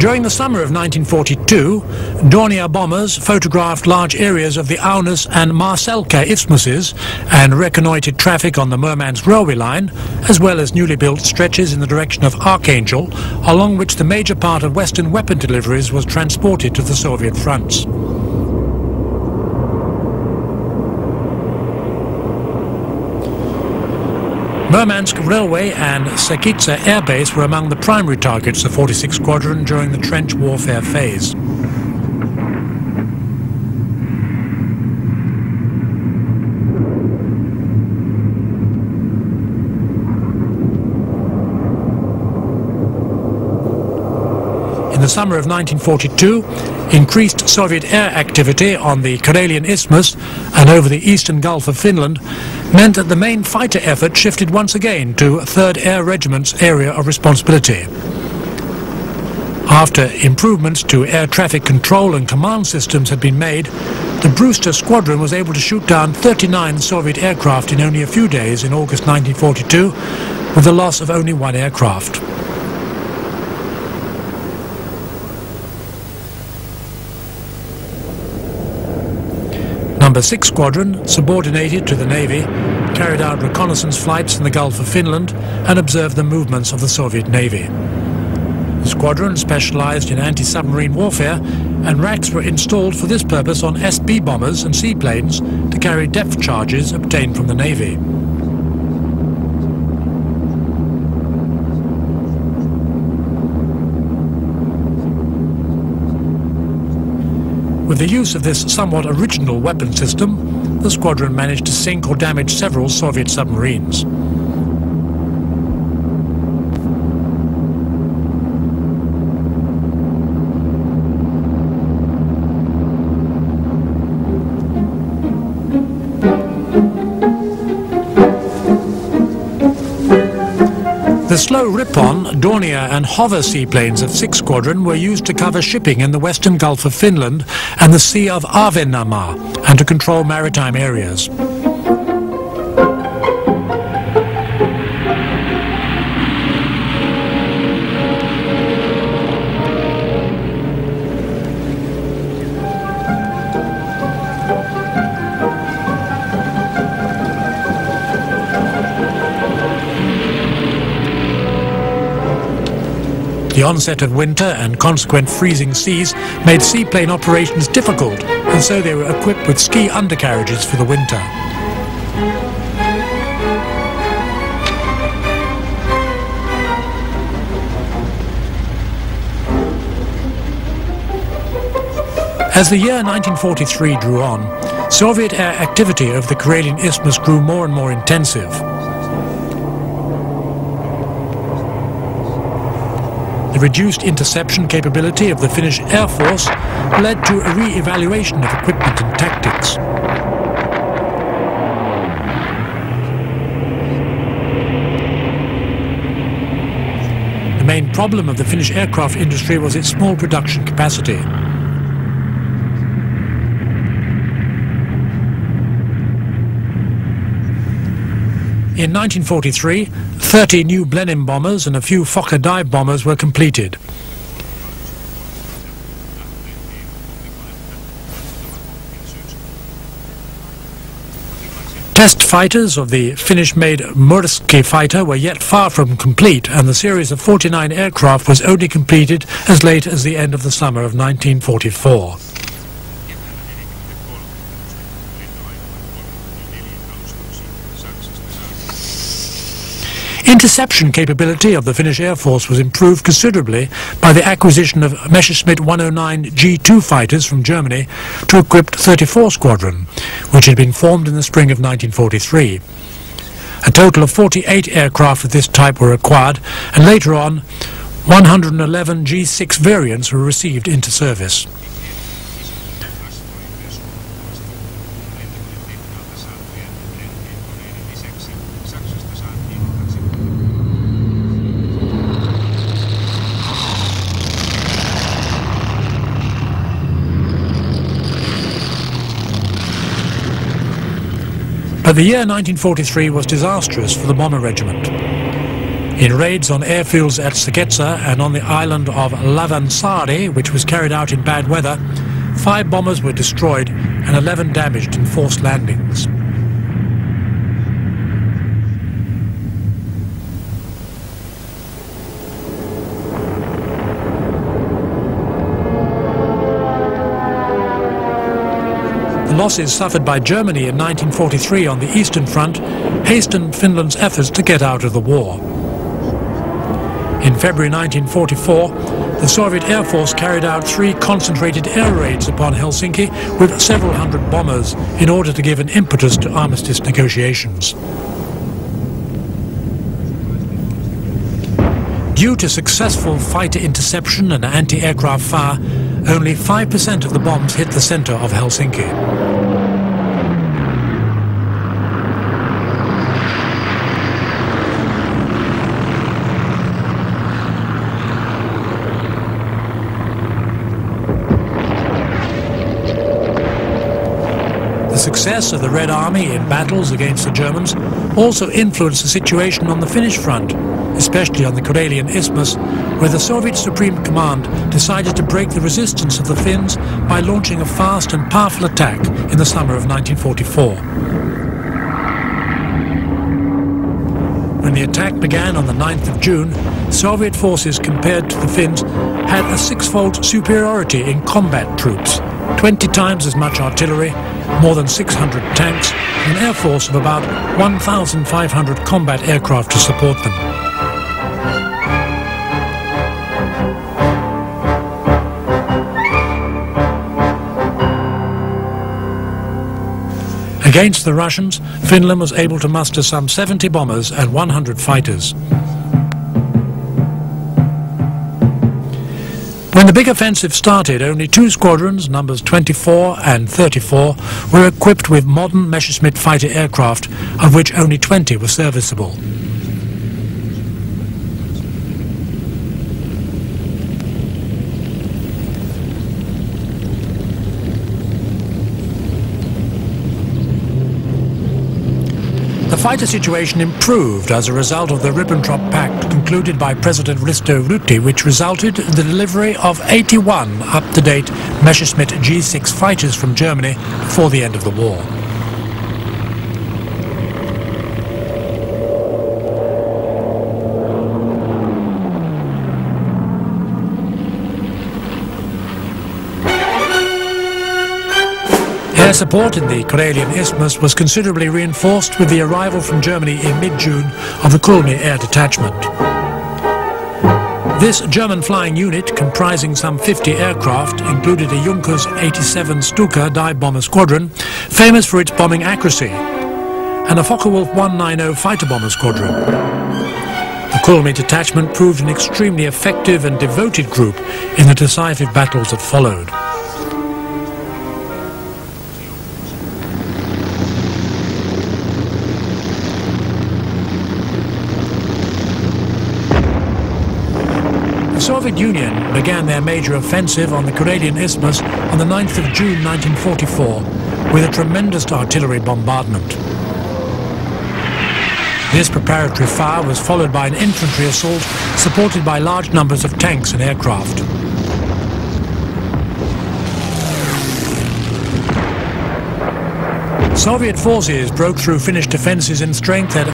During the summer of 1942, Dornier bombers photographed large areas of the Aunus and Marcelka isthmuses and reconnoitred traffic on the Murmansk railway line, as well as newly built stretches in the direction of Archangel, along which the major part of Western weapon deliveries was transported to the Soviet fronts. Murmansk Railway and Sekitsa Air Base were among the primary targets of 46th Squadron during the trench warfare phase. In the summer of 1942, increased Soviet air activity on the Karelian Isthmus and over the eastern Gulf of Finland meant that the main fighter effort shifted once again to 3rd Air Regiment's area of responsibility. After improvements to air traffic control and command systems had been made, the Brewster Squadron was able to shoot down 39 Soviet aircraft in only a few days in August 1942, with the loss of only 1 aircraft. Number 6 Squadron, subordinated to the Navy, carried out reconnaissance flights in the Gulf of Finland and observed the movements of the Soviet Navy. The squadron specialized in anti-submarine warfare, and racks were installed for this purpose on SB bombers and seaplanes to carry depth charges obtained from the Navy. With the use of this somewhat original weapon system, the squadron managed to sink or damage several Soviet submarines. The slow Ripon, Dornier and Hover seaplanes of 6th Squadron were used to cover shipping in the western Gulf of Finland and the Sea of Ahvenanmaa, and to control maritime areas. The onset of winter and consequent freezing seas made seaplane operations difficult, and so they were equipped with ski undercarriages for the winter. As the year 1943 drew on, Soviet air activity over the Karelian Isthmus grew more and more intensive. The reduced interception capability of the Finnish Air Force led to a re-evaluation of equipment and tactics. The main problem of the Finnish aircraft industry was its small production capacity. In 1943, 30 new Blenheim bombers and a few Fokker dive bombers were completed. Test fighters of the Finnish-made Murski fighter were yet far from complete, and the series of 49 aircraft was only completed as late as the end of the summer of 1944. Interception capability of the Finnish Air Force was improved considerably by the acquisition of Messerschmitt 109 G2 fighters from Germany to equip 34 Squadron, which had been formed in the spring of 1943. A total of 48 aircraft of this type were acquired, and later on 111 G6 variants were received into service. But the year 1943 was disastrous for the Bomber Regiment. In raids on airfields at Saketsa and on the island of Lavansari, which was carried out in bad weather, 5 bombers were destroyed and 11 damaged in forced landings. The losses suffered by Germany in 1943 on the Eastern Front hastened Finland's efforts to get out of the war. In February 1944, the Soviet Air Force carried out 3 concentrated air raids upon Helsinki with several hundred bombers in order to give an impetus to armistice negotiations. Due to successful fighter interception and anti-aircraft fire, only 5% of the bombs hit the center of Helsinki. The success of the Red Army in battles against the Germans also influenced the situation on the Finnish front, especially on the Karelian Isthmus, where the Soviet Supreme Command decided to break the resistance of the Finns by launching a fast and powerful attack in the summer of 1944. When the attack began on the 9th of June, Soviet forces compared to the Finns had a 6-fold superiority in combat troops, 20 times as much artillery, more than 600 tanks, and an air force of about 1,500 combat aircraft to support them. Against the Russians, Finland was able to muster some 70 bombers and 100 fighters. When the big offensive started, only 2 squadrons, numbers 24 and 34, were equipped with modern Messerschmitt fighter aircraft, of which only 20 were serviceable. The fighter situation improved as a result of the Ribbentrop Pact concluded by President Risto Ryti, which resulted in the delivery of 81 up-to-date Messerschmitt G6 fighters from Germany before the end of the war. Air support in the Karelian Isthmus was considerably reinforced with the arrival from Germany in mid-June of the Kulmi Air Detachment. This German flying unit, comprising some 50 aircraft, included a Junkers 87 Stuka dive bomber squadron, famous for its bombing accuracy, and a Focke-Wulf 190 fighter bomber squadron. The Kulmi detachment proved an extremely effective and devoted group in the decisive battles that followed. The Soviet Union began their major offensive on the Karelian Isthmus on the 9th of June 1944 with a tremendous artillery bombardment. This preparatory fire was followed by an infantry assault supported by large numbers of tanks and aircraft. Soviet forces broke through Finnish defences in strength at